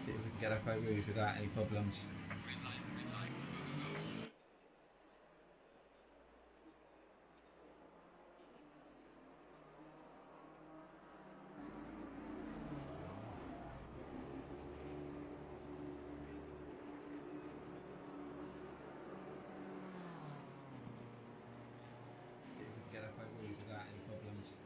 See if we can get up over Rouge without any problems. See if we can get up over Rouge without any problems.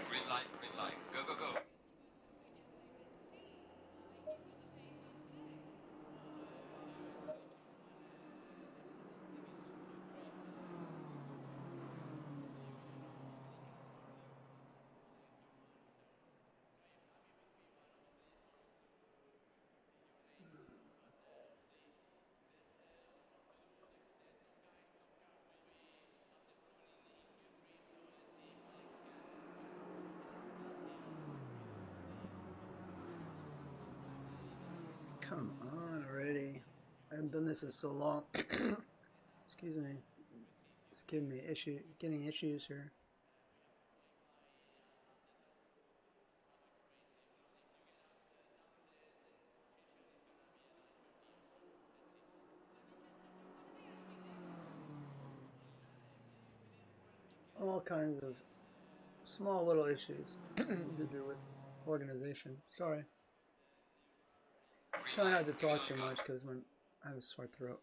Green light, go, go, go. Come on already. I haven't done this in so long. Excuse me. It's giving me getting issues here. all kinds of small little issues to do with organization. Sorry. Try not to talk too much because when I have a sore throat.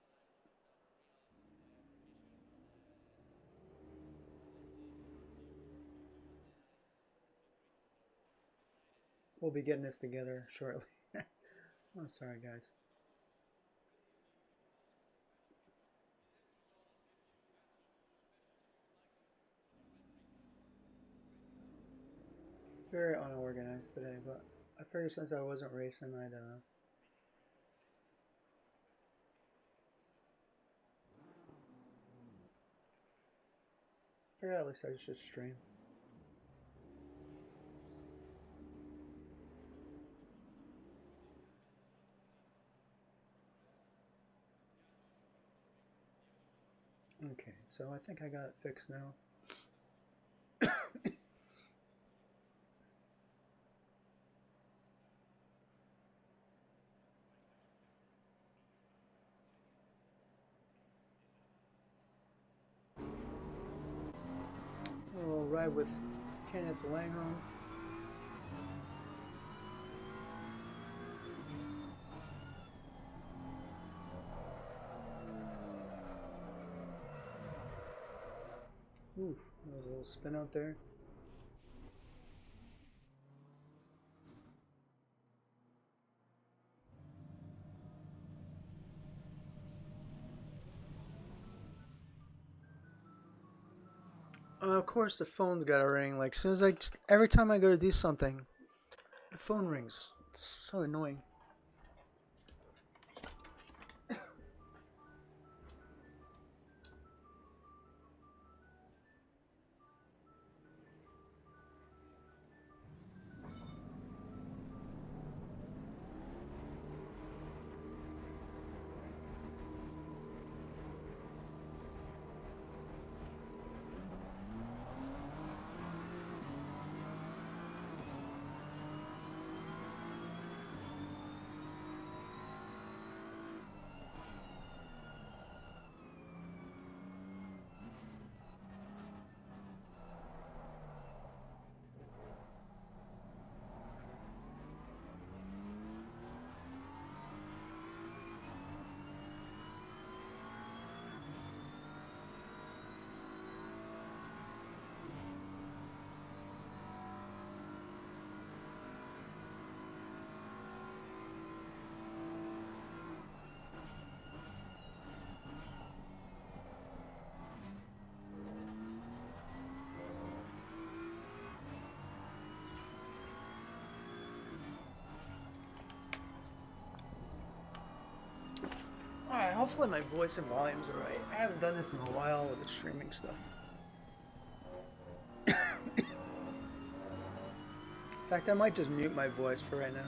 We'll be getting this together shortly. I'm sorry, guys. Very unorganized today, but I figured since I wasn't racing, I'd figure at least I should stream. Okay, so I think I got it fixed now. We'll ride with Kenneth Langham. Oof, that was a little spin out there. Of course, the phone's got to ring. Like, soon as every time I go to do something, the phone rings. It's so annoying. Alright, hopefully my voice and volumes are right. I haven't done this in a while with the streaming stuff. In fact, I might just mute my voice for right now.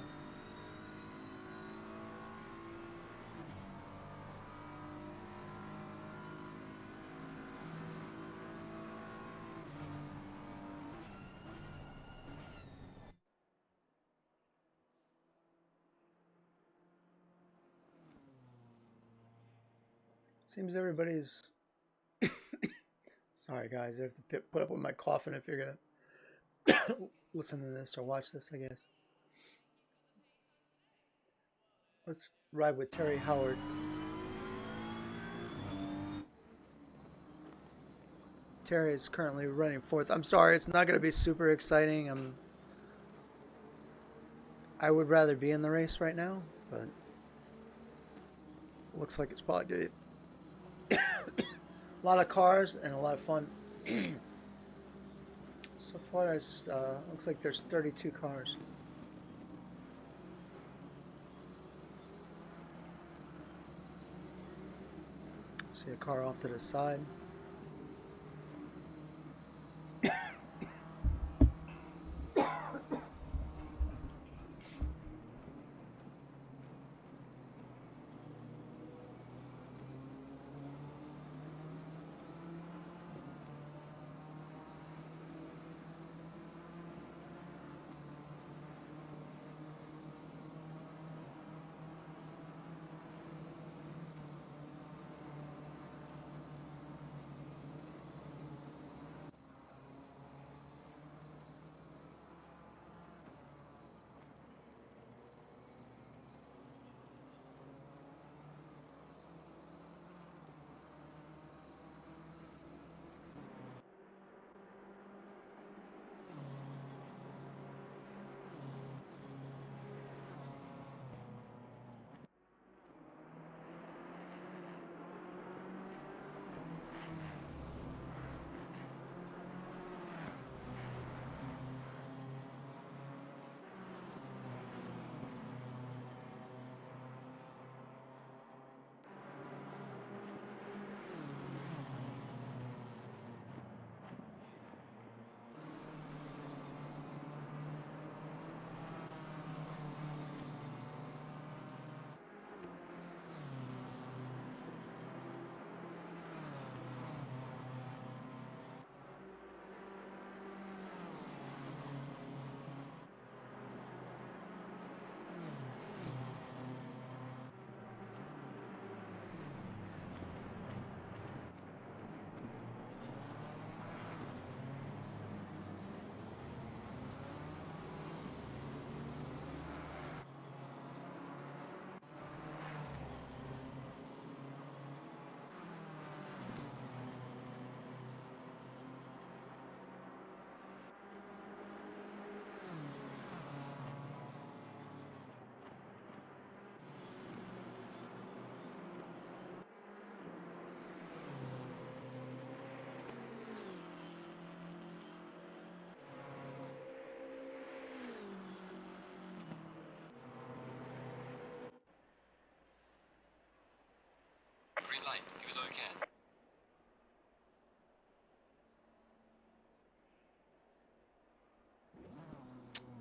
Seems everybody's... Sorry guys, I have to put up with my coughing if you're gonna listen to this or watch this, I guess. Let's ride with Terry Howard. Terry is currently running fourth. I'm sorry, it's not going to be super exciting. I would rather be in the race right now, but it looks like it's probably good. A lot of cars and a lot of fun. So far, looks like there's 32 cars. See a car off to the side. Green light. Give us all you can.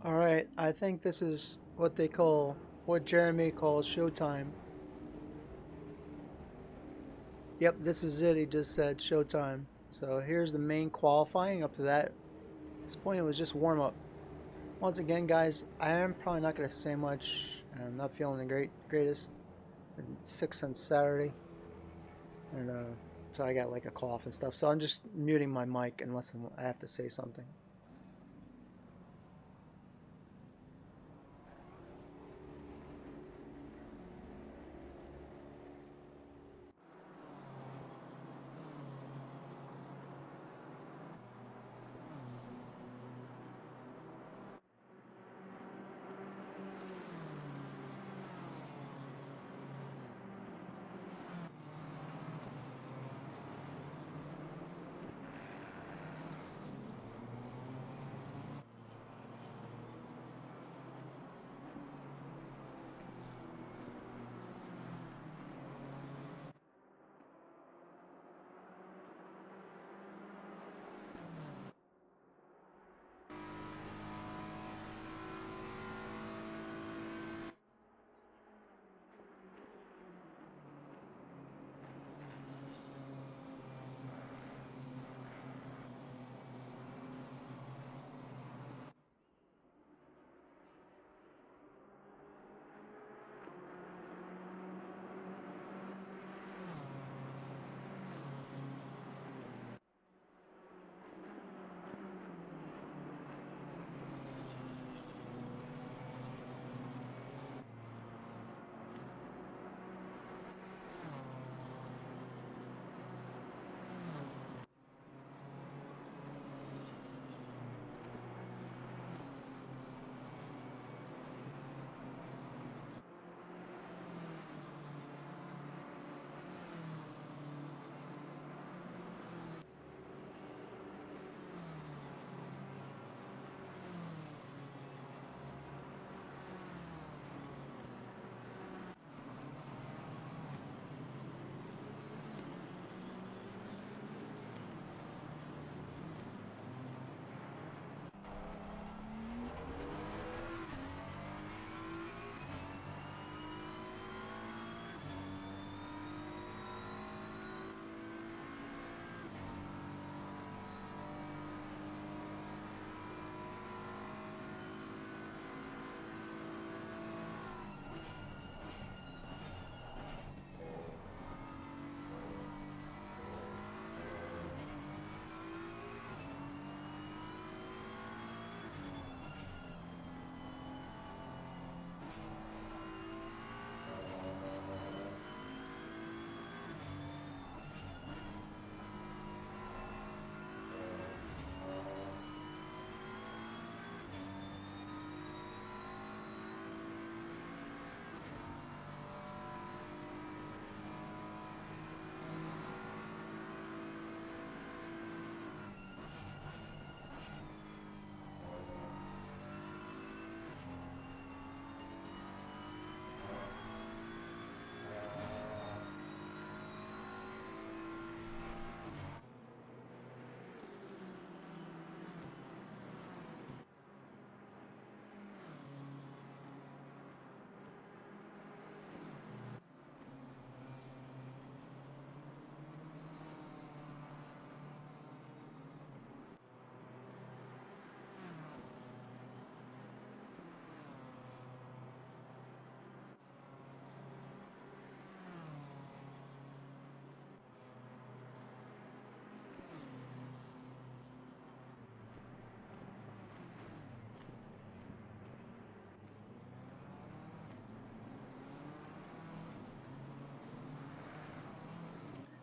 All right, I think this is what they call, what Jeremy calls showtime. Yep, this is it. He just said showtime. So here's the main qualifying. Up to this point, it was just warm up. Once again, guys, I am probably not going to say much. I'm not feeling the greatest. Been sick since Saturday, and so I got like a cough and stuff. So I'm just muting my mic unless I have to say something.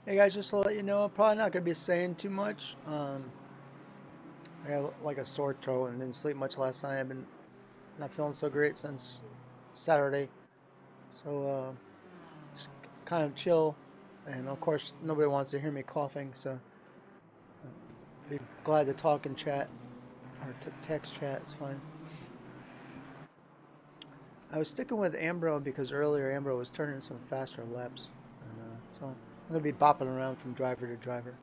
Hey guys, just to let you know, I'm probably not going to be saying too much. I got like a sore throat and didn't sleep much last night. I've been not feeling so great since Saturday. So just kind of chill. And of course, nobody wants to hear me coughing, so be glad to talk in chat or text chat. It's fine. I was sticking with Ambro because earlier Ambro was turning some faster laps, and so I'm going to be bopping around from driver to driver.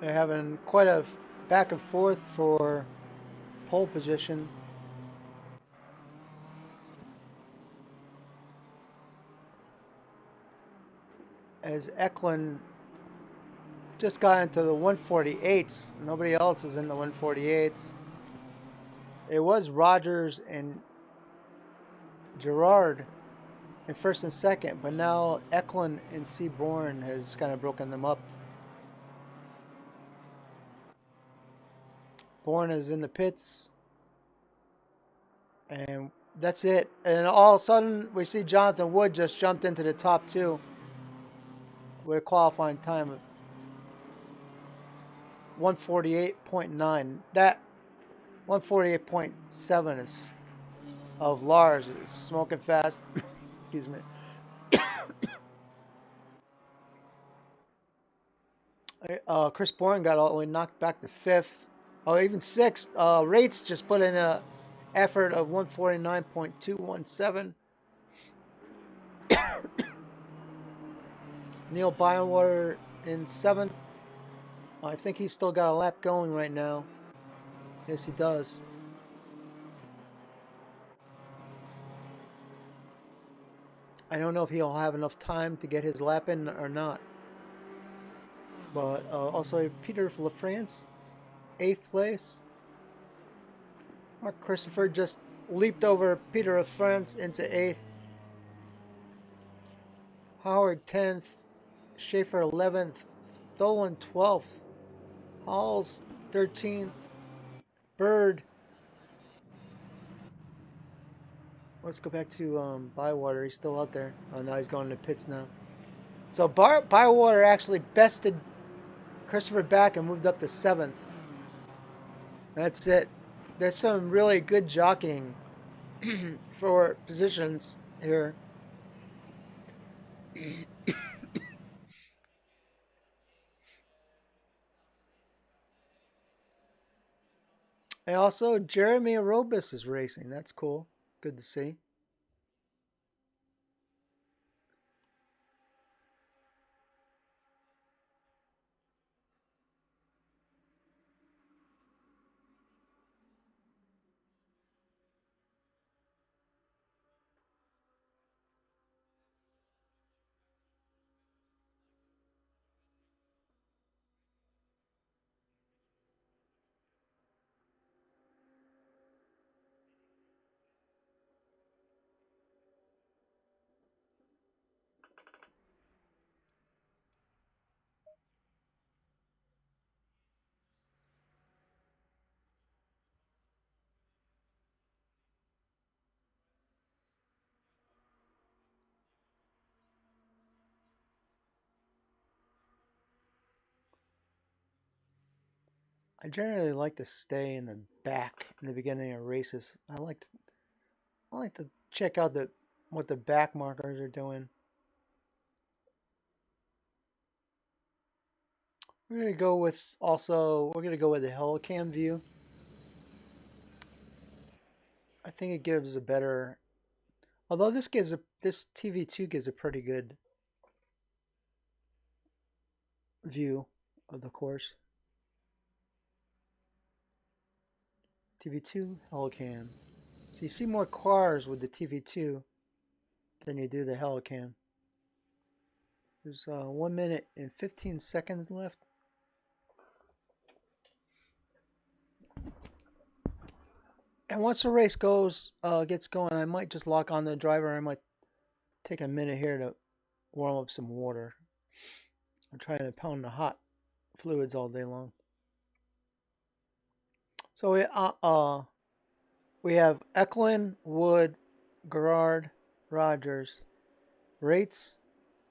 They're having quite a back and forth for pole position. As Eklund just got into the 148s. Nobody else is in the 148s. It was Rogers and Gerard in first and second, but now Eklund and Seaborn has kind of broken them up. Bourne is in the pits, and that's it. And all of a sudden, we see Jonathan Wood just jumped into the top two with a qualifying time of 148.9. That 148.7 is of Lars is smoking fast. Excuse me. Chris Bourne got all the way knocked back to fifth. Oh, even sixth. Rates just put in a effort of 149.217. Neil Bywater in seventh. I think he's still got a lap going right now. Yes, he does. I don't know if he'll have enough time to get his lap in or not. But also Peter LaFrance, 8th place. Mark Christopher just leaped over Peter LaFrance into 8th. Howard 10th. Schaefer 11th. Tholen 12th. Halls 13th. Bird. Let's go back to Bywater. He's still out there. Oh, no, he's going to pits now. So Bywater actually bested Christopher back and moved up to 7th. That's it. There's some really good jockeying for positions here. And also, Jeremy Arobis is racing. That's cool. Good to see. I generally like to stay in the back in the beginning of races. I like to check out what the back markers are doing. We're gonna go with the Helicam view. I think it gives a better, although this TV2 gives a pretty good view of the course. TV2 Helicam. So you see more cars with the TV2 than you do the Helicam. There's 1 minute and 15 seconds left. And once the race gets going, I might just lock on the driver. I might take a minute here to warm up some water. I'm trying to pound the hot fluids all day long. So we have Eklund, Wood, Gerard, Rogers, Rates,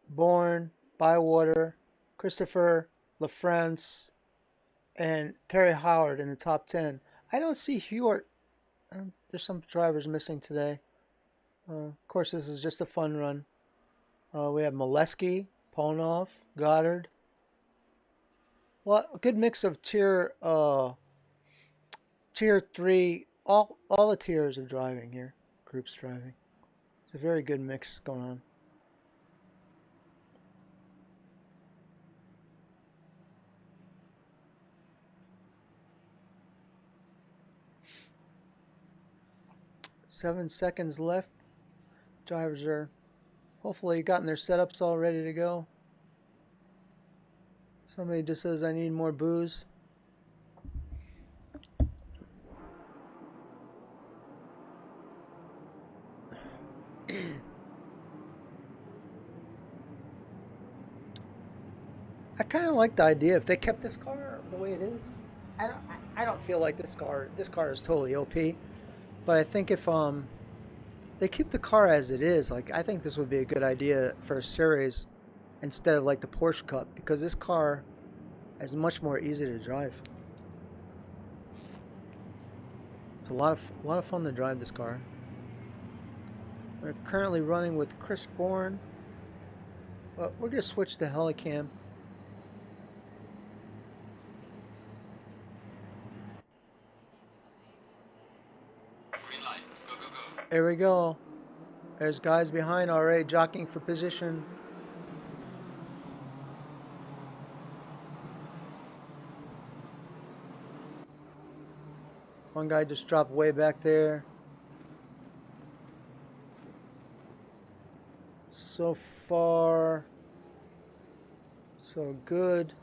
Bourne, Bywater, Christopher, LaFrance, and Terry Howard in the top 10. I don't see Hewart. There's some drivers missing today. Of course, this is just a fun run. We have Molesky, Polnov, Goddard. Well, a good mix of tier 3. All the tiers are driving here. Groups driving. It's a very good mix going on. Seven seconds left. Drivers are hopefully gotten their setups all ready to go. Somebody just says I need more booze. I kind of like the idea if they kept this car the way it is. I don't feel like this car is totally OP, but I think if they keep the car as it is, like I think this would be a good idea for a series instead of like the Porsche Cup, because this car is much more easy to drive. It's a lot of fun to drive this car. We're currently running with Chris Bourne, but we're gonna switch to Helicam. Green light. Go, go, go. There we go. There's guys behind already jockeying for position. One guy just dropped way back there. So far, so good.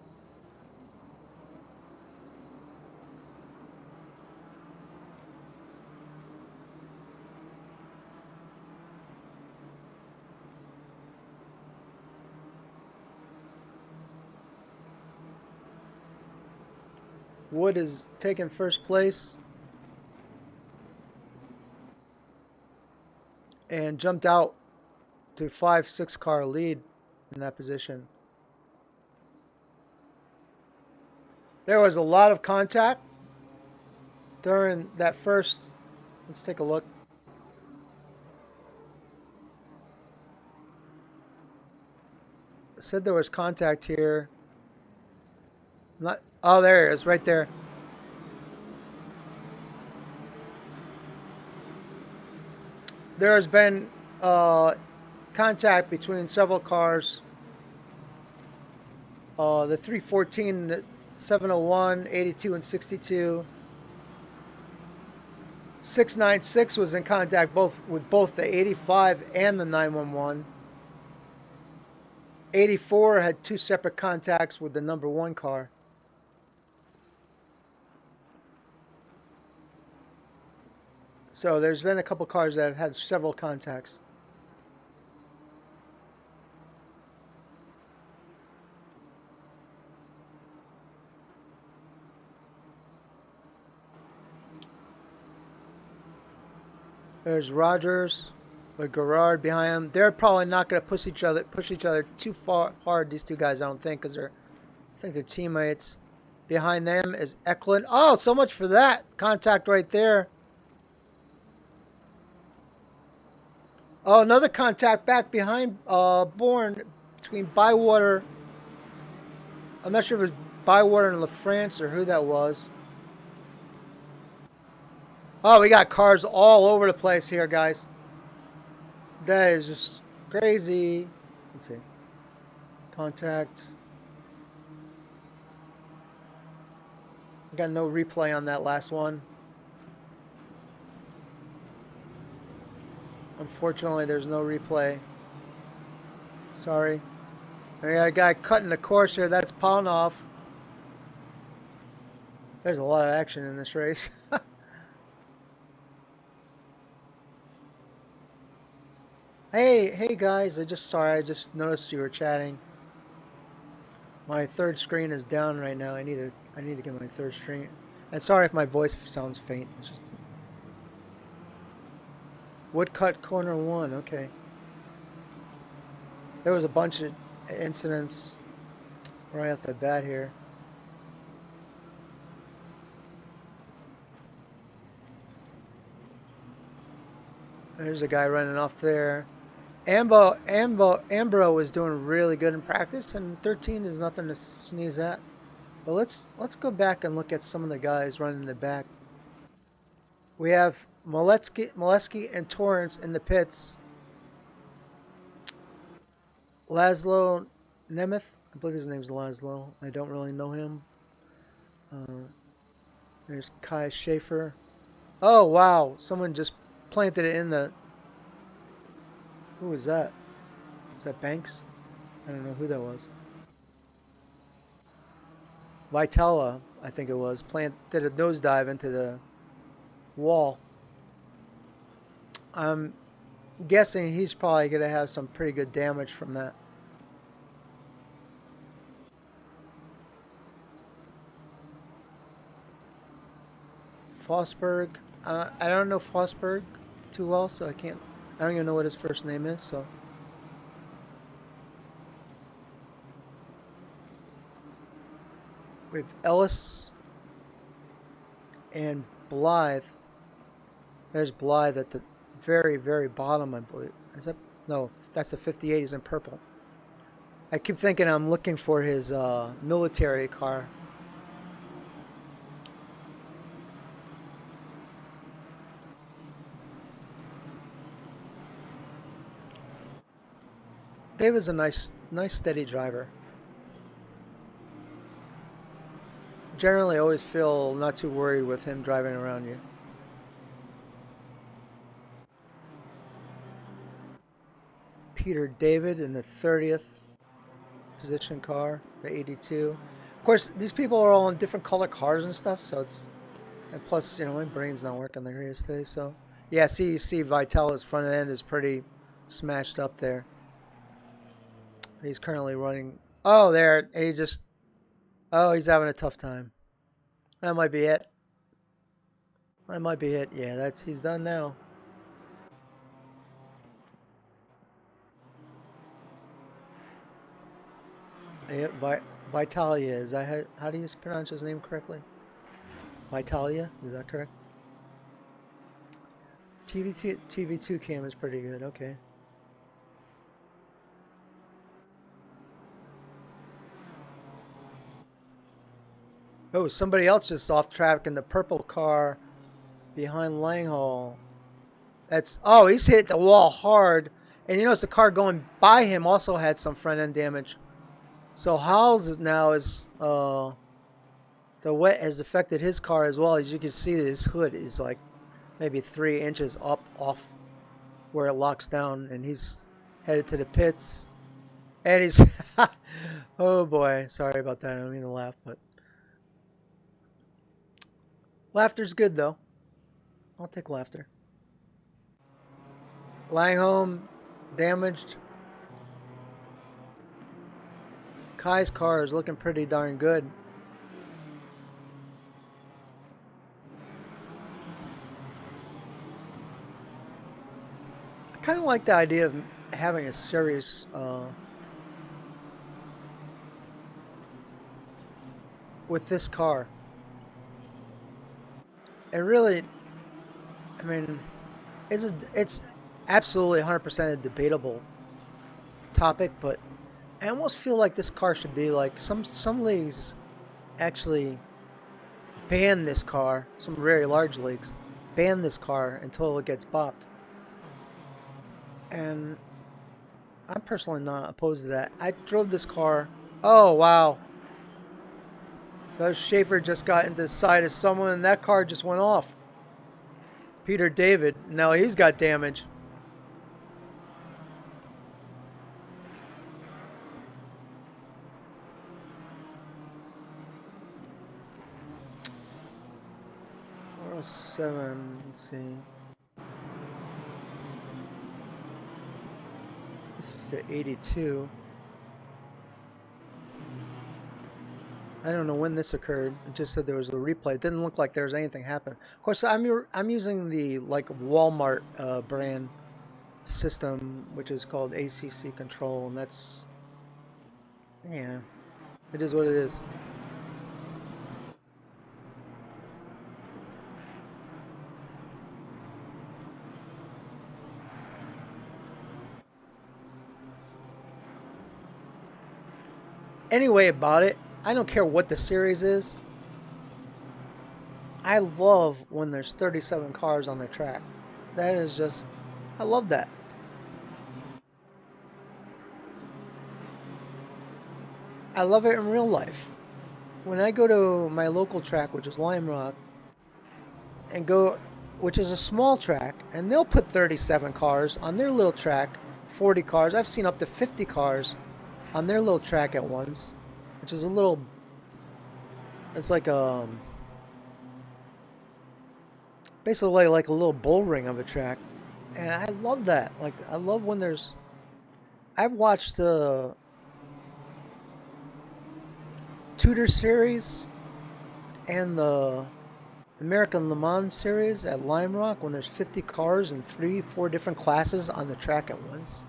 Wood is taking first place and jumped out to 5-6 car lead in that position. There was a lot of contact during that first. Let's take a look. I said there was contact here. Not. Oh, there it is, right there. There has been contact between several cars. The 314, the 701, 82, and 62. 696 was in contact with both the 85 and the 911. 84 had 2 separate contacts with the number 1 car. So there's been a couple cars that have had several contacts. There's Rogers with Garrard behind him. They're probably not going to push each other too far hard. These two guys, I don't think, because I think they're teammates. Behind them is Eklund. Oh, so much for that contact right there. Oh, another contact back behind Bourne between Bywater. I'm not sure if it was Bywater and LaFrance or who that was. Oh, we got cars all over the place here, guys. That is just crazy. Let's see. Contact. Got no replay on that last one. Unfortunately, there's no replay. Sorry. We got a guy cutting the course here. That's Paunov. There's a lot of action in this race. Hey guys, I just noticed you were chatting. My third screen is down right now. I need to get my third screen. And sorry if my voice sounds faint. It's just Woodcut corner 1, okay. There was a bunch of incidents right off the bat here. There's a guy running off there. Ambro was doing really good in practice, and 13 is nothing to sneeze at. But let's go back and look at some of the guys running in the back. We have Molesky and Torrance in the pits. Laszlo Nemeth, I believe his name's Laszlo. I don't really know him. There's Kai Schaefer. Oh wow! Someone just planted it in the. Who was that? Is that Banks? I don't know who that was. Vitella, I think it was, did a nosedive into the wall. I'm guessing he's probably going to have some pretty good damage from that. Fosberg. I don't know Fosberg too well, so I don't even know what his first name is, so. We have Ellis and Blythe. There's Blythe at the very, very bottom, I believe. Is that? No, that's a 58. He's in purple. I keep thinking I'm looking for his military car. Dave is a nice, steady driver. Generally, always feel not too worried with him driving around you. Peter David in the 30th position car, the 82. Of course, these people are all in different color cars and stuff, so it's, and plus, you know, my brain's not working the greatest today, so. Yeah, see Vitella's front end is pretty smashed up there. He's currently running. Oh, there. He just. Oh, he's having a tough time. That might be it. That might be it. Yeah, he's done now. Yeah, Vitalia. Is that how do you pronounce his name correctly? Vitalia. Is that correct? TV2 cam is pretty good. Okay. Oh, somebody else just off track in the purple car behind Langhall. Oh, he's hit the wall hard. And you notice the car going by him also had some front end damage. So Howells now is, the wet has affected his car as well. As you can see, his hood is like maybe 3 inches up off where it locks down. And he's headed to the pits. And he's, oh boy, sorry about that. I don't mean to laugh, but. Laughter's good, though. I'll take laughter. Langholm damaged. Kai's car is looking pretty darn good. I kind of like the idea of having a series with this car. And really, I mean, it's absolutely 100% a debatable topic, but I almost feel like this car should be like some leagues actually ban this car. Some very large leagues ban this car until it gets bopped. And I'm personally not opposed to that. I drove this car. Oh wow! So Schaefer just got into the side of someone and that car just went off. Peter David, now he's got damage. Seven. Let's see. This is the 82. I don't know when this occurred. It just said there was a replay. It didn't look like there was anything happen. Of course, I'm using the like Walmart brand system, which is called ACC Control, and that's, yeah, it is what it is. Anyway, about it, I don't care what the series is. I love when there's 37 cars on the track. That is just, I love that. I love it in real life. When I go to my local track, which is Lime Rock, which is a small track, and they'll put 37 cars on their little track, 40 cars. I've seen up to 50 cars on their little track at once, which is a little It's like basically like a little bull ring of a track, and I love that. Like I love when there's. I've watched the Tudor series and the American Le Mans series at Lime Rock when there's 50 cars and 3, 4 different classes on the track at once.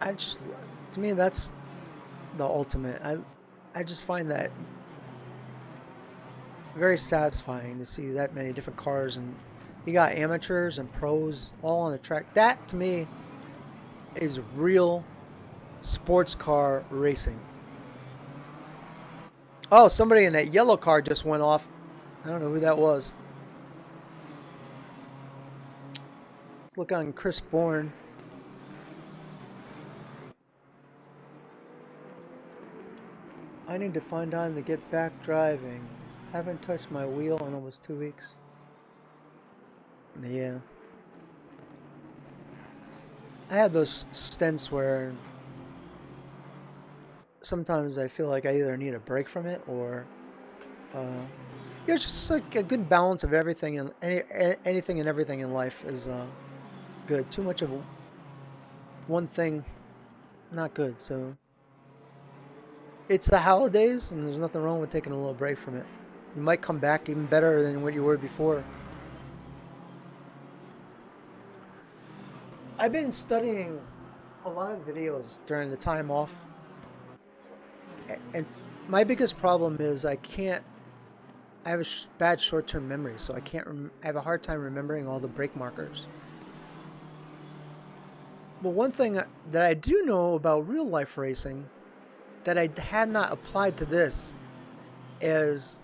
I just, to me, that's the ultimate. I just find that very satisfying to see that many different cars, and you got amateurs and pros all on the track. That to me is real sports car racing. Oh, somebody in that yellow car just went off. I don't know who that was. Let's look on Chris Bourne. I need to find time to get back driving. Haven't touched my wheel in almost 2 weeks. Yeah. I have those stints where sometimes I feel like I either need a break from it or it's just like a good balance of everything, and anything and everything in life is good. Too much of one thing, not good. So it's the holidays, and there's nothing wrong with taking a little break from it. You might come back even better than what you were before. I've been studying a lot of videos during the time off, and my biggest problem is I have a bad short-term memory, so I can't. I have a hard time remembering all the brake markers. But one thing that I do know about real-life racing that I had not applied to this is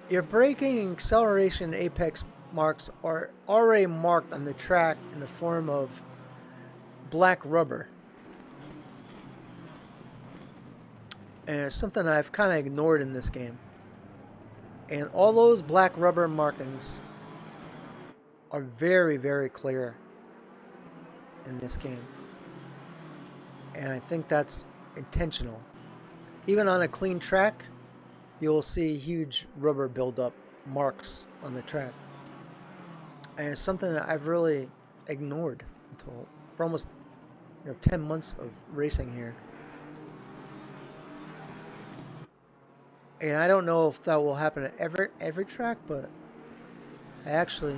your braking and acceleration apex marks are already marked on the track in the form of black rubber. And it's something I've kind of ignored in this game. And all those black rubber markings are very, very clear in this game. And I think that's intentional. Even on a clean track, you'll see huge rubber buildup marks on the track. And it's something that I've really ignored for almost 10 months of racing here. And I don't know if that will happen at every track, but I actually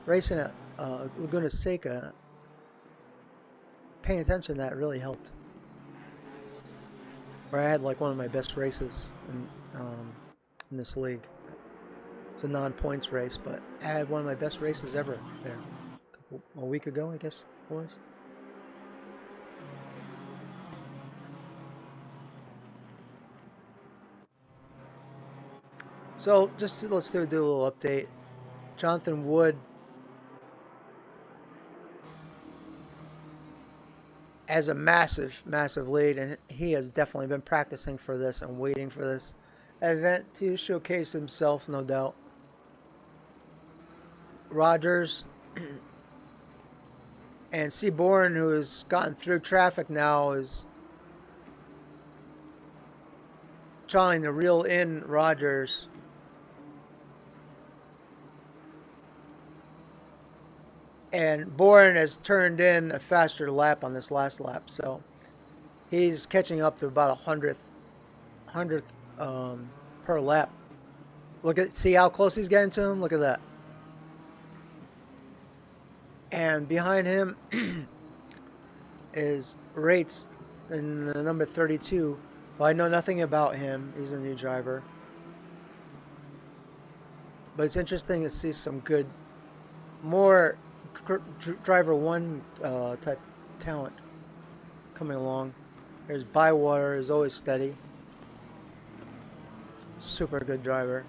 racing at Laguna Seca, paying attention to that really helped. Where I had like one of my best races in this league. It's a non-points race, but I had one of my best races ever there. A week ago, I guess it was. So let's do a little update. Jonathan Wood has a massive, massive lead, and he has definitely been practicing for this and waiting for this event to showcase himself, no doubt. Rogers and Seaborn, who has gotten through traffic now, is trying to reel in Rogers. And Bourne has turned in a faster lap on this last lap, so he's catching up to about 100th per lap. See how close he's getting to him? Look at that. And behind him is Rates in the number 32. Well, I know nothing about him. He's a new driver. But it's interesting to see some good, more driver one type talent coming along. There's Bywater, is always steady. Super good driver.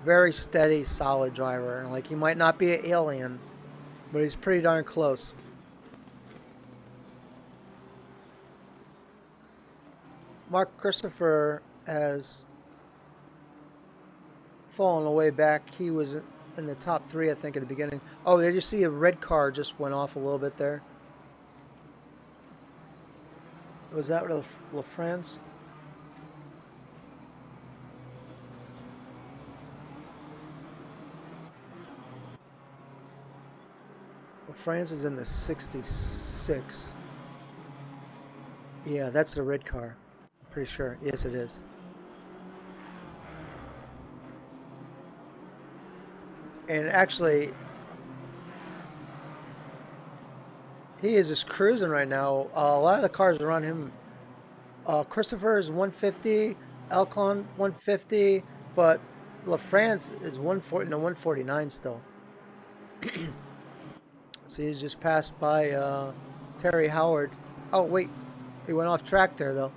Very steady, solid driver. Like, he might not be an alien, but he's pretty darn close. Mark Christopher has fallen away back. He was in the top 3, I think, at the beginning. Oh, did you see a red car just went off a little bit there? Was that LaFrance? France is in the 66. Yeah, that's the red car. I'm pretty sure. Yes, it is. And actually, he is just cruising right now. A lot of the cars around him. Christopher is 150, Elcon 150, but LaFrance is 140, no 149 still. So he's just passed by Terry Howard. Oh wait, he went off track there though,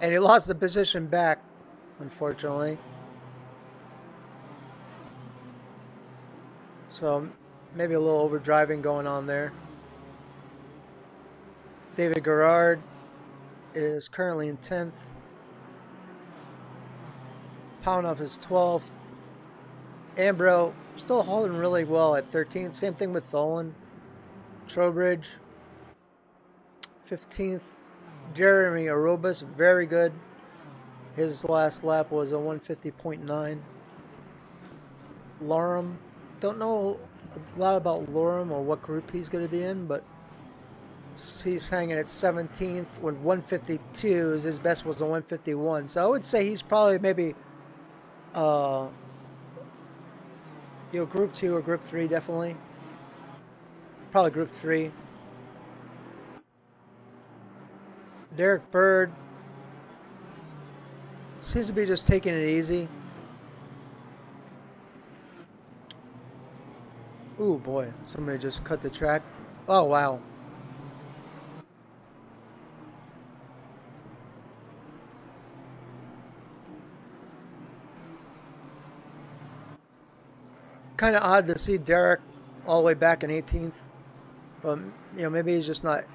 and he lost the position back, unfortunately. So maybe a little overdriving going on there. David Garrard is currently in 10th. Poundoff is 12th. Ambro still holding really well at 13th. Same thing with Tholen. Trowbridge, 15th. Jeremy Arobas, very good. His last lap was a 150.9. Lorum, don't know a lot about Lorum or what group he's going to be in, but he's hanging at 17th with 152. His best was a 151. So I would say he's probably maybe group 2 or group 3 definitely. Probably group 3. Derek Bird seems to be just taking it easy. Ooh boy, somebody just cut the track. Oh wow. Kind of odd to see Derek all the way back in 18th. But, maybe he's just not...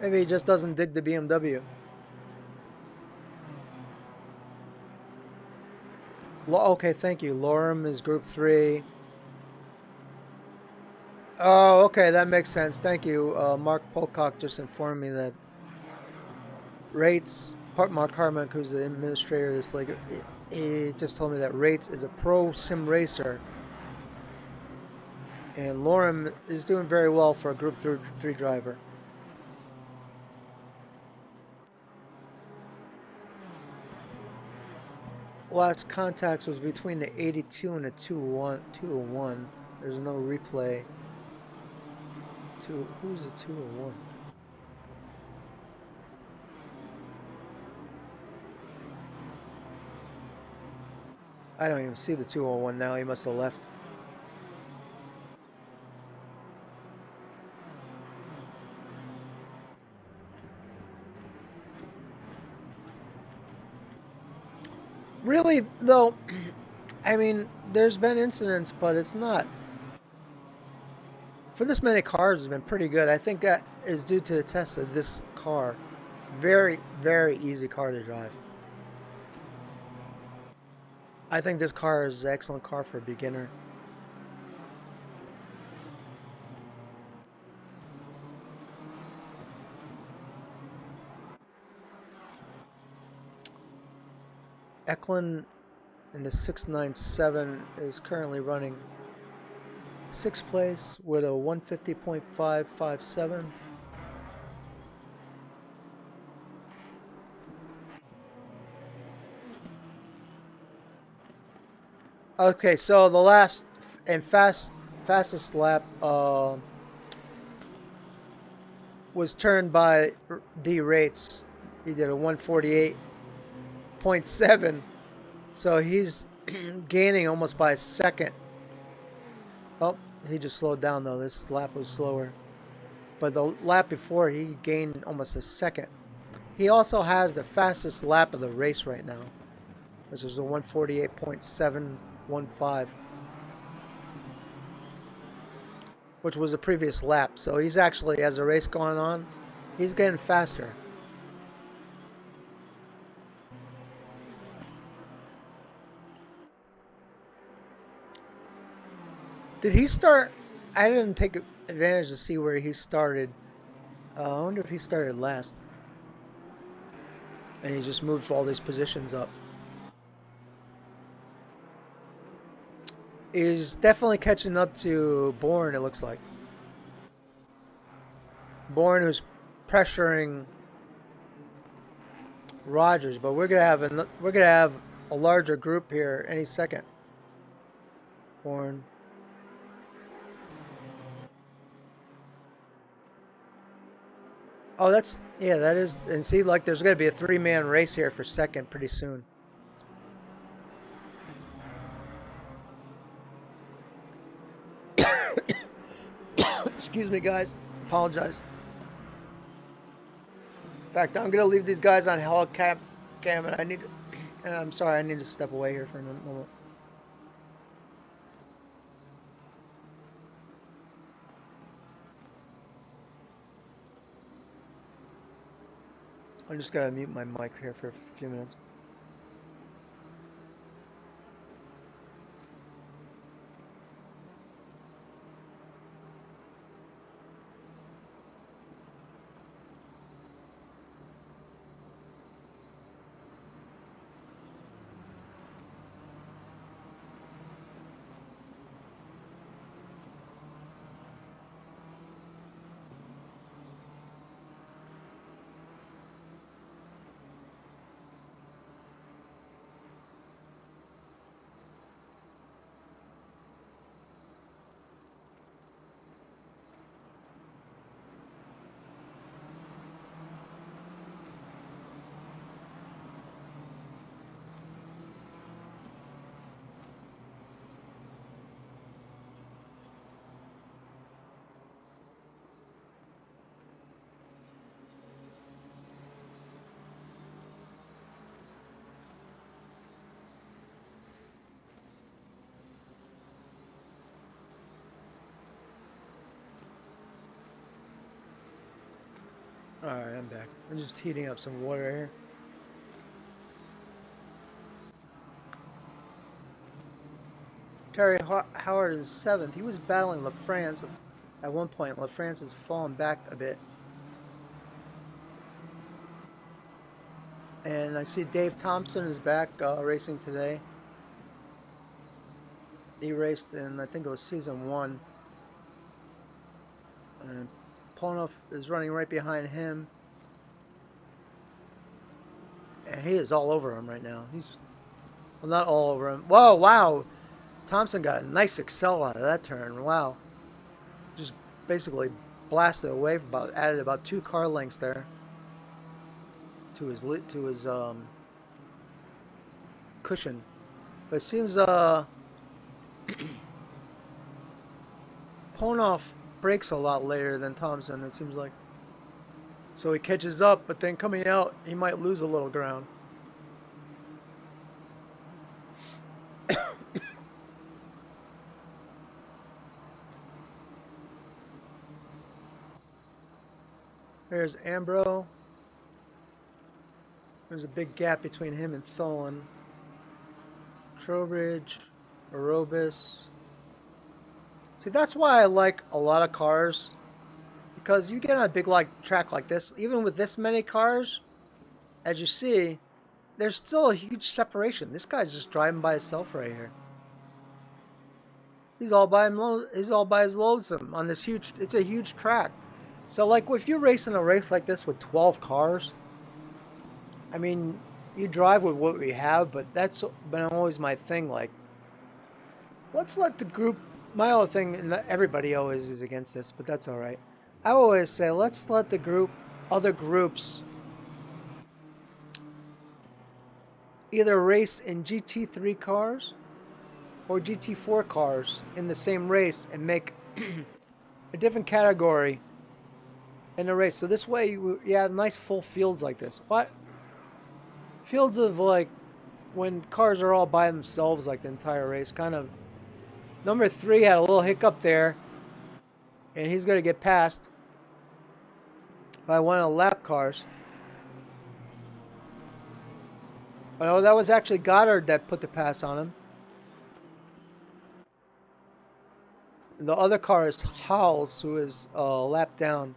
Maybe he just doesn't dig the BMW. Okay, thank you. Lorem is group 3. Oh, okay, that makes sense. Thank you. Mark Pocock just informed me that Rates, Mark Harmon, who's the administrator of this league, he just told me that Rates is a pro sim racer. And Lorem is doing very well for a group 3 driver. Last contacts was between the 82 and the 201. There's no replay. Who's the 201? I don't even see the 201 now. He must have left. Really, though, I mean, there's been incidents, but it's not. For this many cars, it's been pretty good. I think that is due to the test of this car. Very, very easy car to drive. I think this car is an excellent car for a beginner. Eklund in the 697 is currently running 6th place with a 150.557. Okay, so the last and fastest lap was turned by D Rates. He did a 148.7, so he's gaining almost by a second. Oh, he just slowed down though. This lap was slower, but the lap before he gained almost a second. He also has the fastest lap of the race right now, which is a 148.715, which was the previous lap. So he's actually, as the race going on, he's getting faster. Did he start? I didn't take advantage to see where he started. I wonder if he started last. And he just moved all these positions up. is definitely catching up to Bourne, it looks like. Bourne who's pressuring Rogers, but we're gonna have a larger group here any second. Bourne. Oh, that is, and see, like, there's gonna be a 3-man race here for second pretty soon. Excuse me, guys. Apologize. In fact, I'm gonna leave these guys on helicam, and I'm sorry, I need to step away here for a moment. I'm just gonna mute my mic here for a few minutes. Alright, I'm back. I'm just heating up some water here. Terry Howard is 7th. He was battling LaFrance at one point. LaFrance has fallen back a bit. And I see Dave Thompson is back racing today. He raced in, I think it was season 1. And Polnoff is running right behind him. And he is all over him right now. He's, well, not all over him. Whoa, wow. Thompson got a nice accel out of that turn. Wow. Just basically blasted away for added about 2 car lengths there to his cushion. But it seems Polnoff brakes a lot later than Thompson, it seems like. So he catches up, but then coming out, he might lose a little ground. There's Ambro. There's a big gap between him and Tholen. Trowbridge, Aerobus. See, that's why I like a lot of cars. Because you get on a big track like this, even with this many cars, as you see, there's still a huge separation. This guy's just driving by himself right here. He's all by his lonesome on this huge, it's a huge track. So like if you're racing a race like this with 12 cars, I mean, you drive with what we have, but that's been always my thing. Like, let's let the group, my other thing, and everybody always is against this, but that's all right. I always say, let's let the other groups either race in GT3 cars or GT4 cars in the same race and make a different category in the race. So this way you have nice full fields like this. What? Fields of like when cars are all by themselves like the entire race. Kind of. Number 3 had a little hiccup there. And he's going to get passed by one of the lap cars. But oh, that was actually Goddard that put the pass on him. The other car is Howells, who is a lap down.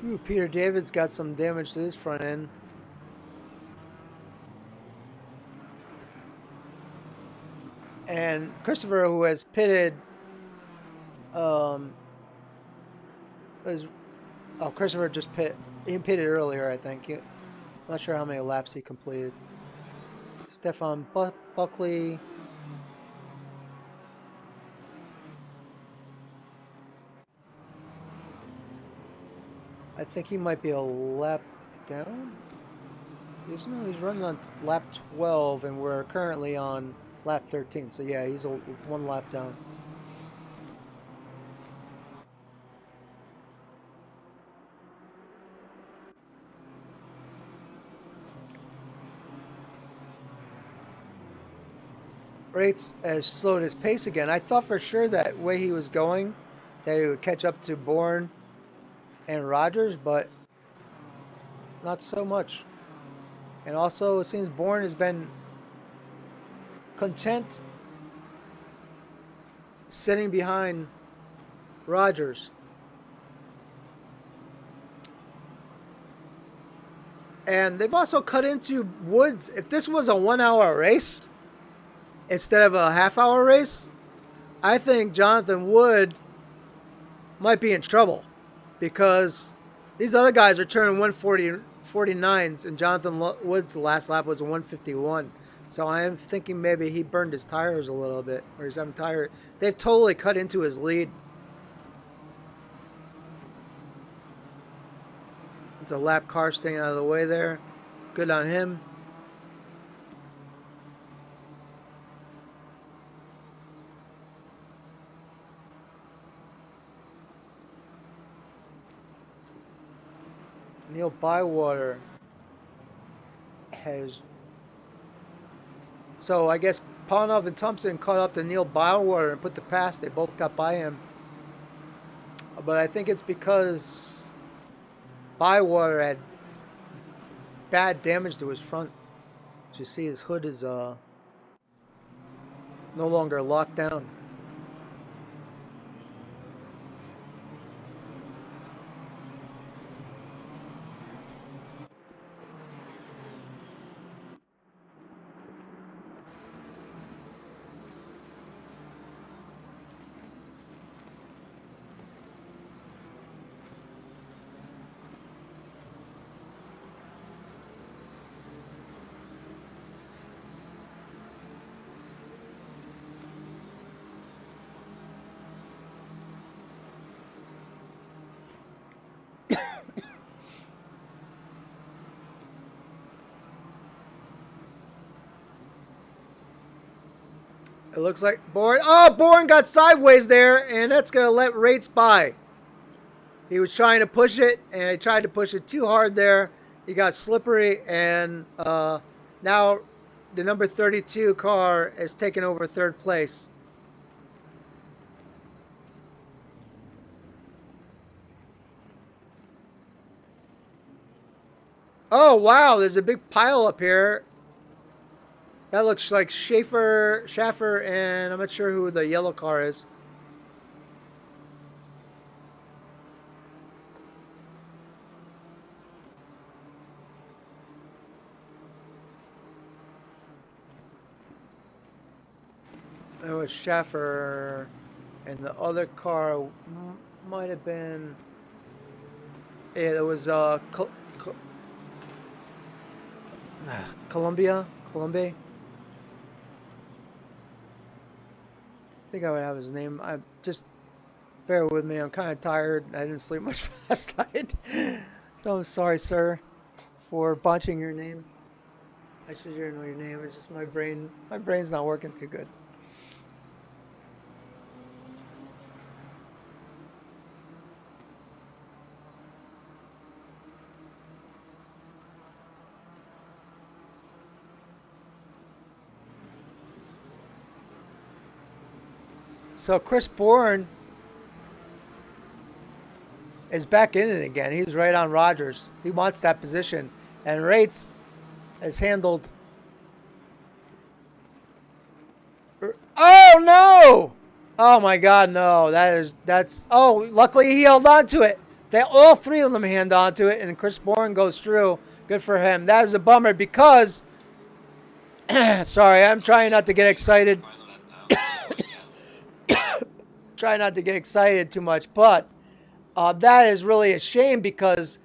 Ooh, Peter David's got some damage to his front end. And Christopher, who has pitted, Christopher just he pitted earlier, I think. I'm not sure how many laps he completed. Stefan Buckley. I think he might be a lap down. He's running on lap 12, and we're currently on lap 13. So yeah, he's one lap down. Rates has slowed his pace again. I thought for sure that way he was going, that he would catch up to Bourne and Rogers, but not so much. And also, it seems Bourne has been content sitting behind Rogers. And they've also cut into Woods. If this was a 1 hour race instead of a half-hour race, I think Jonathan Wood might be in trouble, because these other guys are turning 149s, and Jonathan Wood's last lap was a 151. So I am thinking maybe he burned his tires a little bit, or he's having tire. They've totally cut into his lead. It's a lap car staying out of the way there. Good on him. Neil Bywater has... So I guess Pawnov and Thompson caught up to Neil Bywater and put the pass. They both got by him. But I think it's because Bywater had bad damage to his front. As you see, his hood is no longer locked down. It looks like Bourne. Oh, Bourne got sideways there, and that's going to let Rates by. He was trying to push it, and he tried to push it too hard there. He got slippery, and now the number 32 car is taking over third place. Oh, wow, there's a big pile up here. That looks like Schaffer, and I'm not sure who the yellow car is. It was Schaffer, and the other car might have been... Yeah, it was Columbia. I think I would have his name. I just bear with me. I'm kind of tired. I didn't sleep much last night, so I'm sorry, sir, for botching your name. I should know your name. It's just my brain. My brain's not working too good. So Chris Bourne is back in it again. He's right on Rogers. He wants that position. And Rates has handled... Oh, no! Oh, my God, no. Oh, luckily he held on to it. They all three of them hand onto it, and Chris Bourne goes through. Good for him. That is a bummer because, sorry, I'm trying not to get excited. Final lap time. Go again. Try not to get excited too much, but that is really a shame because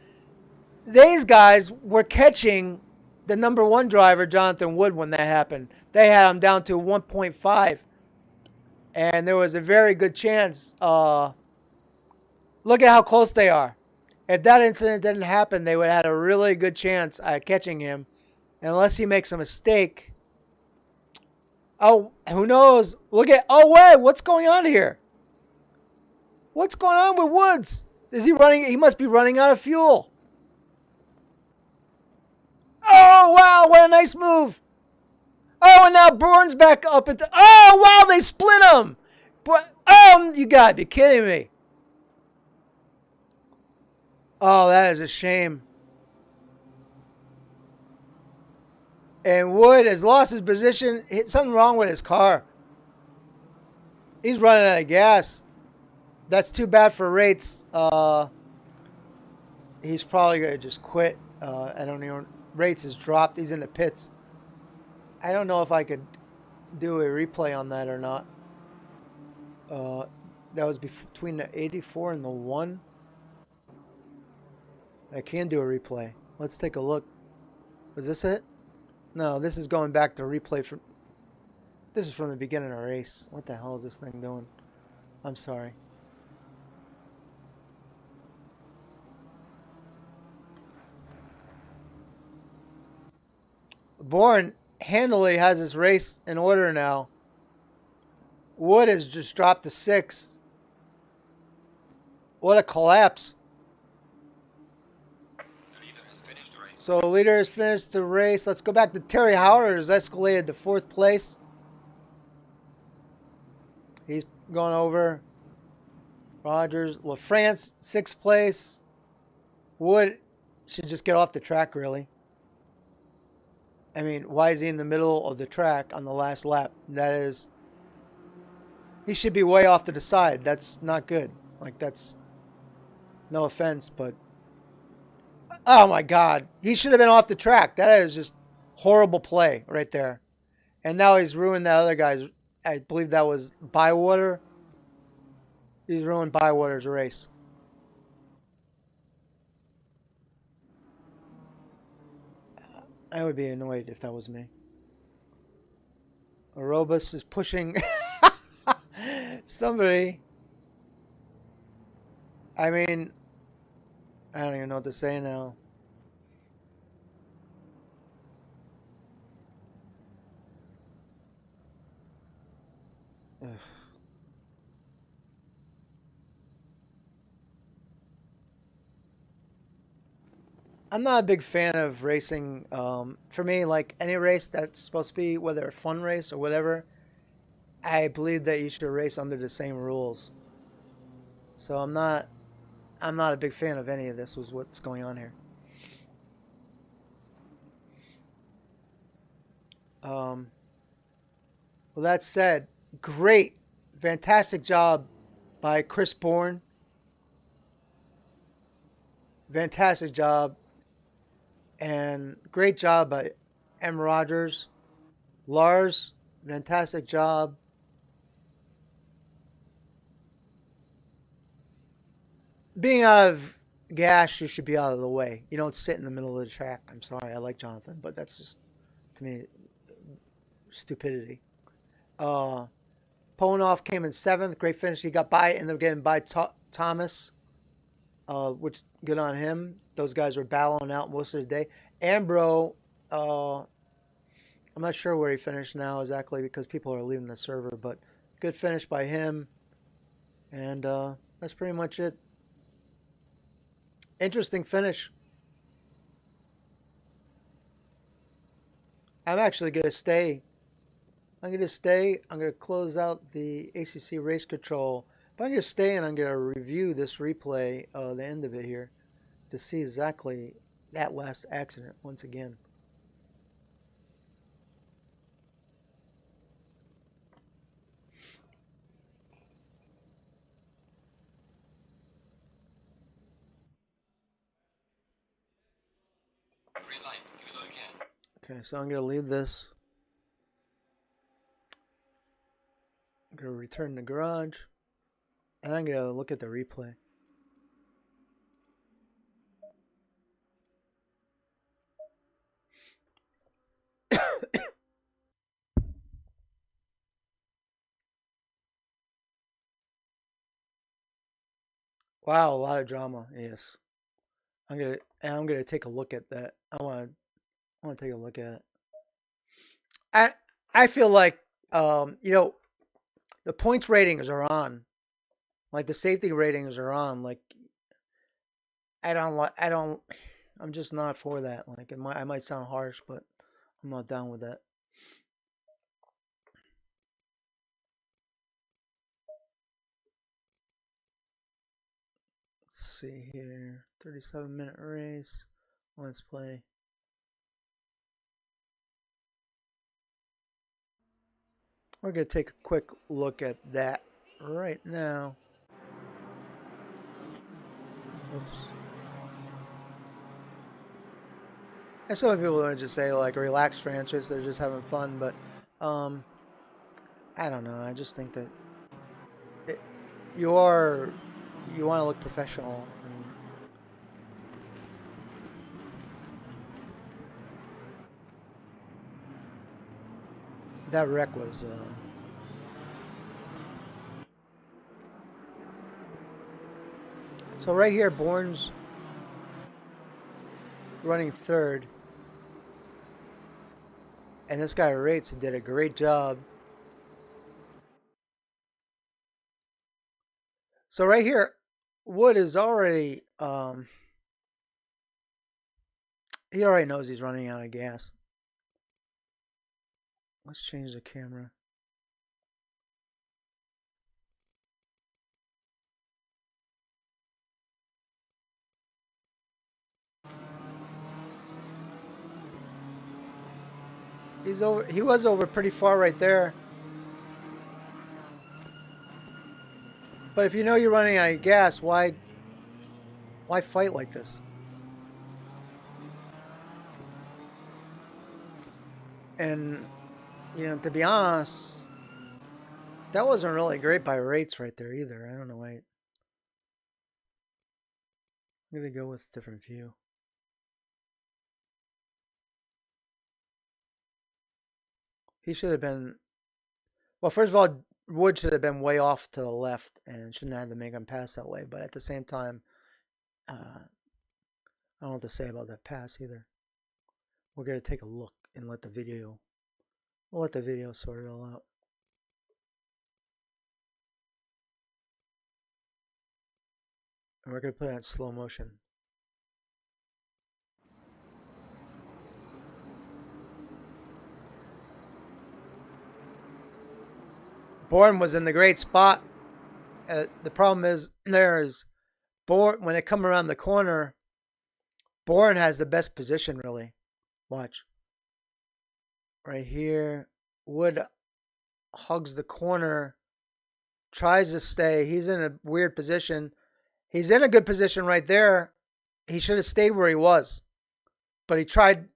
these guys were catching the number one driver, Jonathan Wood, when that happened. They had him down to 1.5, and there was a very good chance. Look at how close they are. If that incident didn't happen, they would have had a really good chance at catching him, unless he makes a mistake. Oh, who knows? Look at, oh, wait, what's going on here? What's going on with Woods? Is he running? He must be running out of fuel. Oh, wow, what a nice move. Oh, and now Bourne's back up into, oh, wow, they split him. But, oh, you got to be kidding me. Oh, that is a shame. And Wood has lost his position. Something wrong with his car. He's running out of gas. That's too bad for Rates. He's probably going to just quit. I don't even... Rates is dropped. He's in the pits. I don't know if I could do a replay on that or not. That was between the 84 and the 1. I can do a replay. Let's take a look. Was this it? No, this is going back to replay from... This is from the beginning of the race. What the hell is this thing doing? I'm sorry. Bourne handily has his race in order now. Wood has just dropped to 6. What a collapse. The leader has finished the race. So the leader has finished the race. Let's go back to Terry Howard, who's escalated to 4th place. He's gone over. Rogers, LaFrance, 6th place. Wood should just get off the track, really. I mean, why is he in the middle of the track on the last lap? That is... He should be way off to the side. That's not good. Like, that's... No offense, but... Oh, my God. He should have been off the track. That is just horrible play right there. And now he's ruined that other guy's... I believe that was Bywater. He's ruined Bywater's race. I would be annoyed if that was me. Aerobus is pushing somebody. I mean, I don't even know what to say now. Ugh. I'm not a big fan of racing. For me, like any race that's supposed to be, whether a fun race or whatever, I believe that you should race under the same rules. So I'm not a big fan of any of this. Was what's going on here. Well, that said, great, fantastic job by Chris Bourne. Fantastic job. And great job by M. Rogers. Lars, fantastic job. Being out of gas, you should be out of the way. You don't sit in the middle of the track. I'm sorry, I like Jonathan, but that's just, to me, stupidity. Ponoff came in 7th. Great finish. He got by, ended up getting by Thomas, which good on him. Those guys were battling out most of the day. Ambro, I'm not sure where he finished now exactly because people are leaving the server, but good finish by him. And that's pretty much it. Interesting finish. I'm actually going to stay. I'm going to stay. I'm going to close out the ACC Race Control. But I'm going to stay and I'm going to review this replay, the end of it here, to see exactly that last accident once again. green light. Give it all you can. Okay, so I'm gonna leave this. I'm gonna return to garage, and I'm gonna look at the replay. Wow, a lot of drama. Yes, I'm gonna take a look at that. I wanna take a look at it. I I feel like you know, the points ratings are on. Like the safety ratings are on. Like I don't I'm just not for that. Like I might sound harsh, but I'm not down with that. Let's see here. 37-minute race. Let's play. We're going to take a quick look at that right now. Oops. And some people would just say like relaxed ranches, they're just having fun, but I don't know. I just think that it, you want to look professional. And that wreck was so right here, Bourne's running third. And this guy Rates did a great job. So right here, Wood is already he already knows he's running out of gas. Let's change the camera. He's over. He was over pretty far right there. But if you know you're running out of gas, why fight like this? And you know, to be honest, that wasn't really great by Rates right there either. I don't know why. I'm gonna go with a different view. He should have been. Well, first of all, Wood should have been way off to the left and shouldn't have had to make him pass that way. But at the same time, I don't know what to say about that pass either. We're gonna take a look and let the video. We'll let the video sort it all out. And we're gonna put it in slow motion. Bourne was in the great spot. The problem is Bourne, when they come around the corner, Bourne has the best position really. Watch. Right here. Wood hugs the corner, tries to stay. He's in a weird position. He's in a good position right there. He should have stayed where he was. But he tried.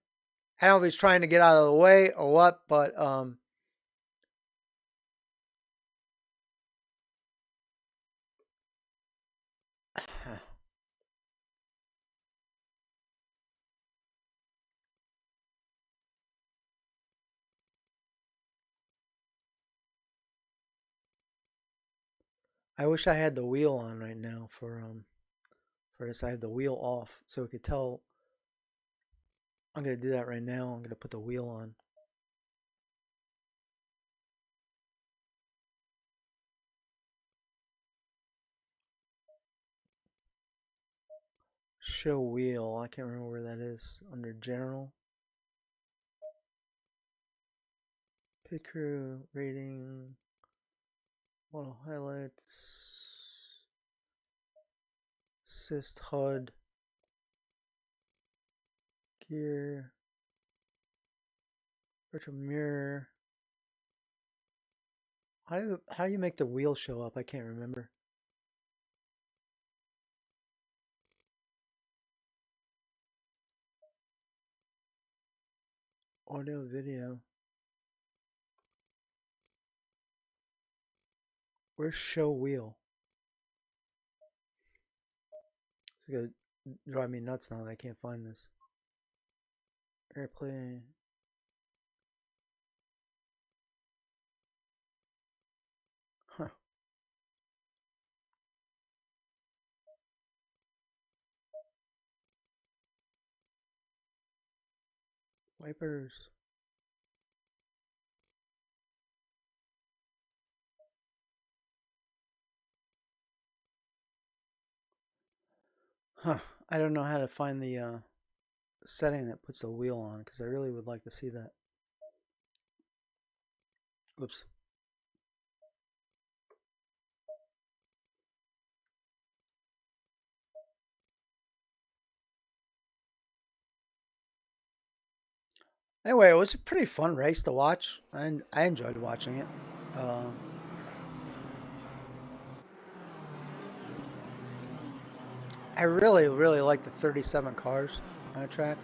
I don't know if he's trying to get out of the way or what, but I wish I had the wheel on right now for this. I have the wheel off so we could tell. I'm gonna do that right now. I'm gonna put the wheel on. Show wheel. I can't remember where that is. Under general. Pit crew rating. Model highlights. Assist HUD. Gear. Virtual mirror. How do you make the wheel show up? I can't remember. Audio, video. Where's show wheel? It's gonna drive me nuts now that I can't find this. Airplane. Huh. Wipers. Huh. I don't know how to find the setting that puts a wheel on because I really would like to see that. Oops. Anyway, it was a pretty fun race to watch, and I enjoyed watching it. I really, really like the 37 cars on the track.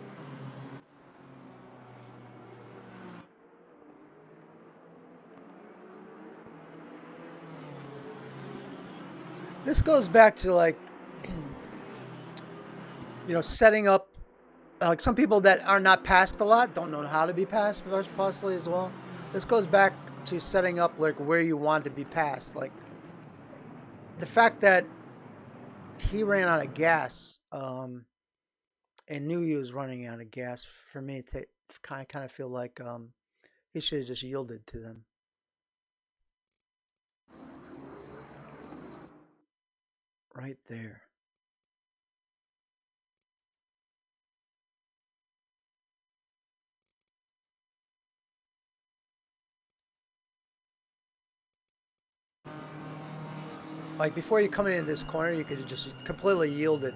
This goes back to like, you know, setting up. Like some people that are not passed a lot don't know how to be passed possibly as well. This goes back to setting up like where you want to be passed. Like the fact that he ran out of gas and knew he was running out of gas for me to kind of feel like he should have just yielded to them. Right there. Like before you come into this corner, you could have just completely yielded.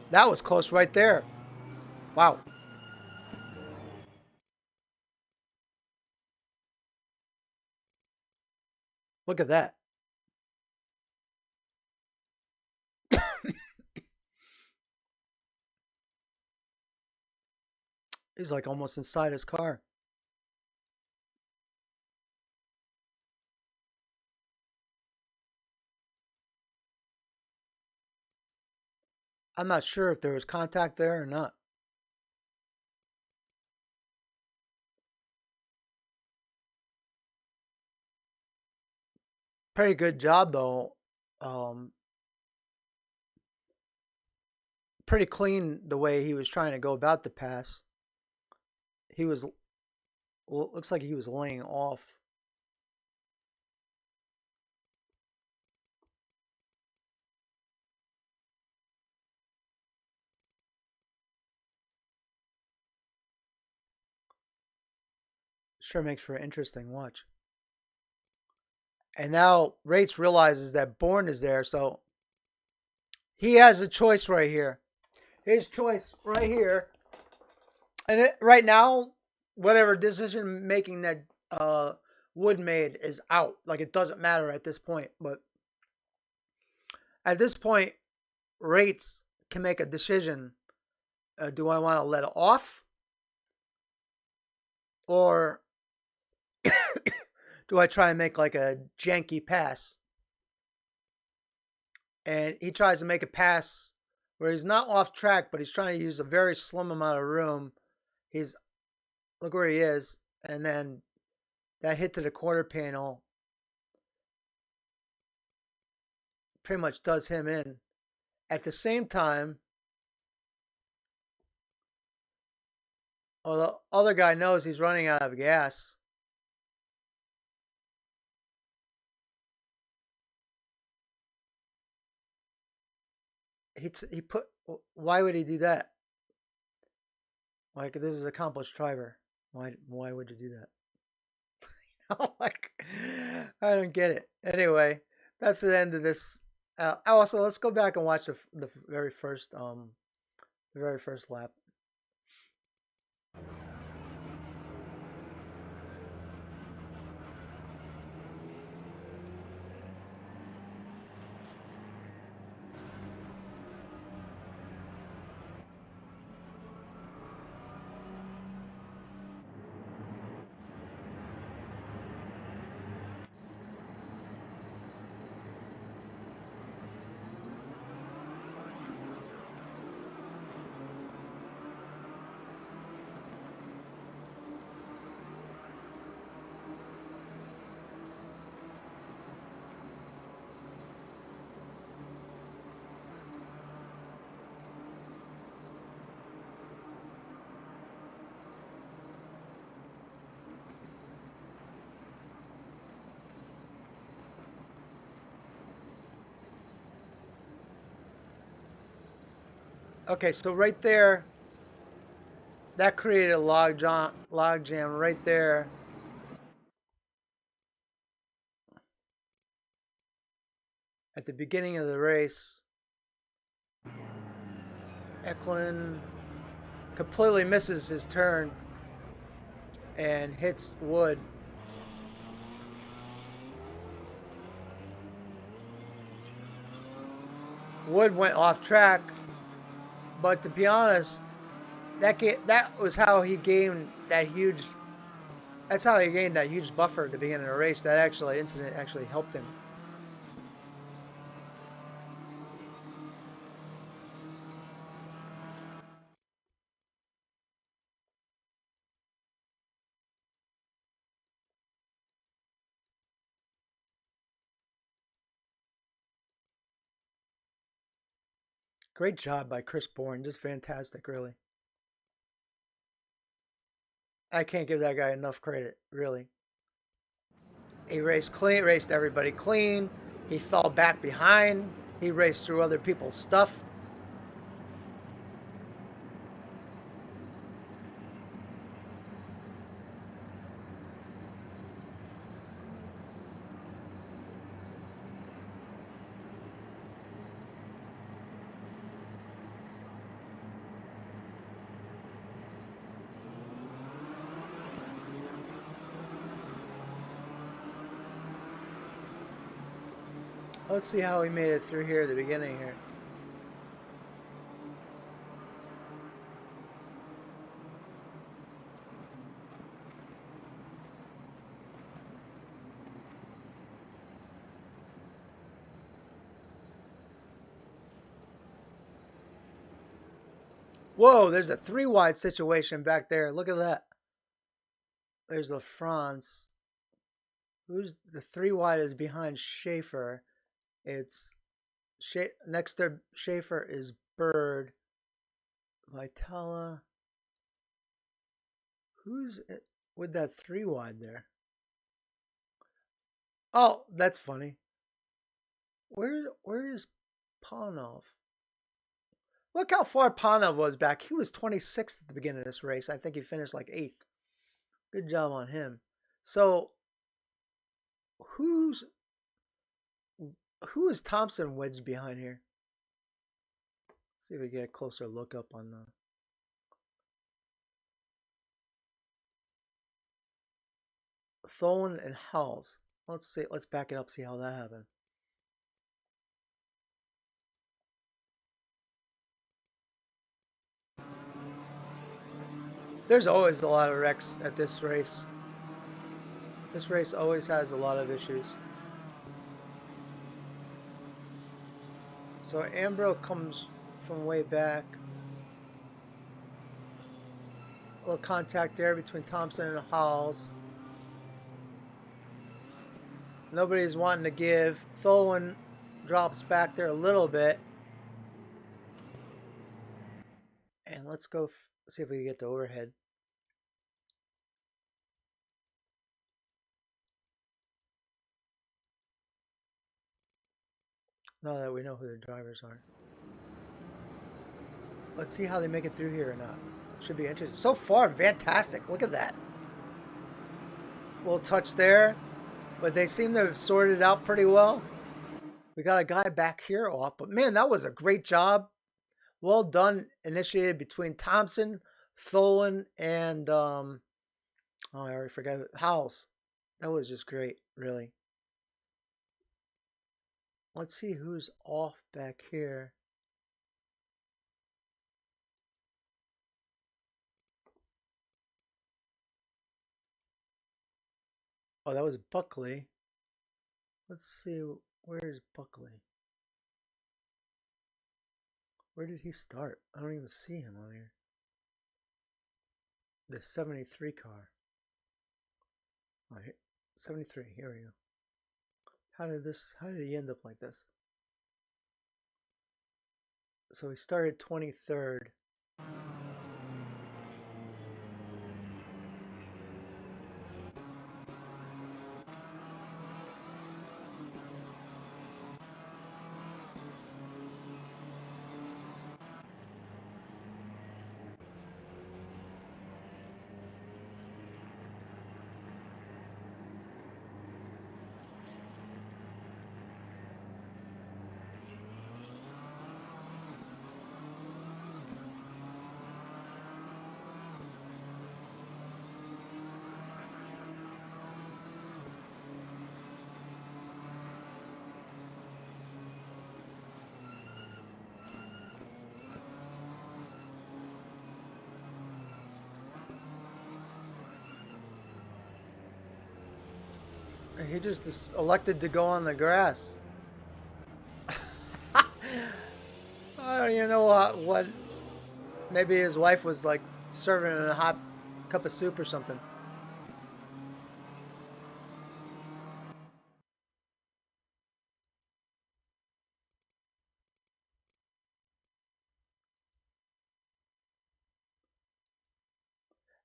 That was close right there. Wow. Look at that. He's like almost inside his car. I'm not sure if there was contact there or not. Pretty good job though. Um, Pretty clean the way he was trying to go about the pass. He was looks like he was laying off. Sure makes for an interesting watch. And now Rates realizes that Bourne is there, so he has a choice right here. His choice right here. And right now, whatever decision making that Wood made is out. Like it doesn't matter at this point. But at this point, Rates can make a decision. Do I want to let it off? Or do I try and make like a janky pass? And he tries to make a pass where he's not off track, but he's trying to use a very slim amount of room. He's look where he is, and then that hit to the quarter panel pretty much does him in. At the same time, the other guy knows he's running out of gas. He put. Why would he do that? Like this is an accomplished driver. Why would you do that? Like I don't get it. Anyway, that's the end of this. Also, let's go back and watch the very first lap. Okay, so right there, that created a log jam right there. At the beginning of the race, Eklund completely misses his turn and hits Wood. Wood went off track, but to be honest, that was how he gained that huge. That's how he gained that huge buffer at the beginning of the race. That incident actually helped him. Great job by Chris Bourne. Just fantastic, really. I can't give that guy enough credit, really. He raced clean, raced everybody clean. He fell back behind. He raced through other people's stuff. Let's see how he made it through here at the beginning here. Whoa, there's a 3-wide situation back there. Look at that. There's LaFrance. Who's the 3-wide is behind Schaefer. It's next to Schaefer is Bird. Vitala. Who's it with that 3-wide there? Oh, that's funny. Where is Panov? Look how far Panov was back. He was 26th at the beginning of this race. I think he finished like 8th. Good job on him. So who is Thompson wedged behind here? See if we get a closer look up on the Thone and Howells. Let's see. Let's back it up. See how that happened. There's always a lot of wrecks at this race. This race always has a lot of issues. So Ambro comes from way back. A little contact there between Thompson and Howells. Nobody's wanting to give. Tholen drops back there a little bit. And let's go see if we can get the overhead. Now that we know who the drivers are. Let's see how they make it through here or not. Should be interesting. So far, fantastic. Look at that. Little touch there. But they seem to have sorted it out pretty well. We got a guy back here off. But man, that was a great job. Well done. Initiated between Thompson, Tholen, and oh, I already forgot. Howells. That was just great, really. Let's see who's off back here. Oh, that was Buckley. Let's see, where's Buckley? Where did he start? I don't even see him on here. The 73 car. Oh, here, 73, here we go. How did he end up like this? So he started 23rd. He just elected to go on the grass. I don't even know what. Maybe his wife was like serving him a hot cup of soup or something.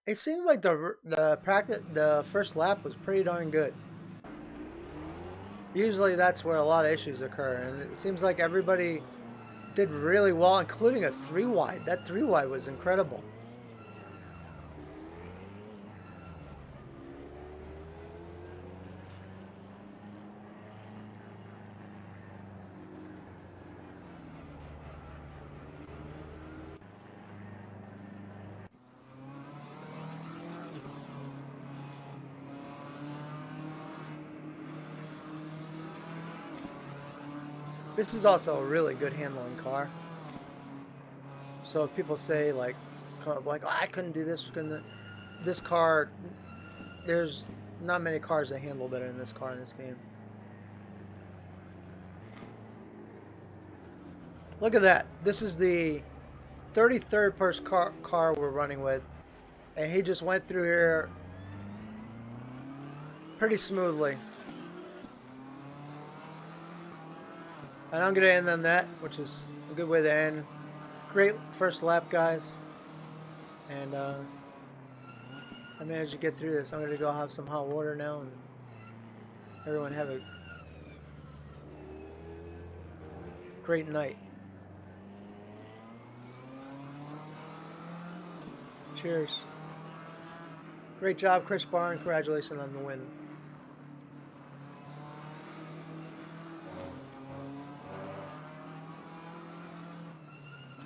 It seems like the first lap was pretty darn good. Usually that's where a lot of issues occur, and it seems like everybody did really well, including a 3 wide. That 3 wide was incredible. This is also a really good handling car. So if people say like oh, I couldn't do this, this car, there's not many cars that handle better than this car in this game. Look at that. This is the 33rd person car we're running with, and he just went through here pretty smoothly. And I'm going to end on that, which is a good way to end. Great first lap, guys. And I managed to get through this. I'm going to go have some hot water now, and everyone have a great night. Cheers. Great job, Chris Barr, and congratulations on the win.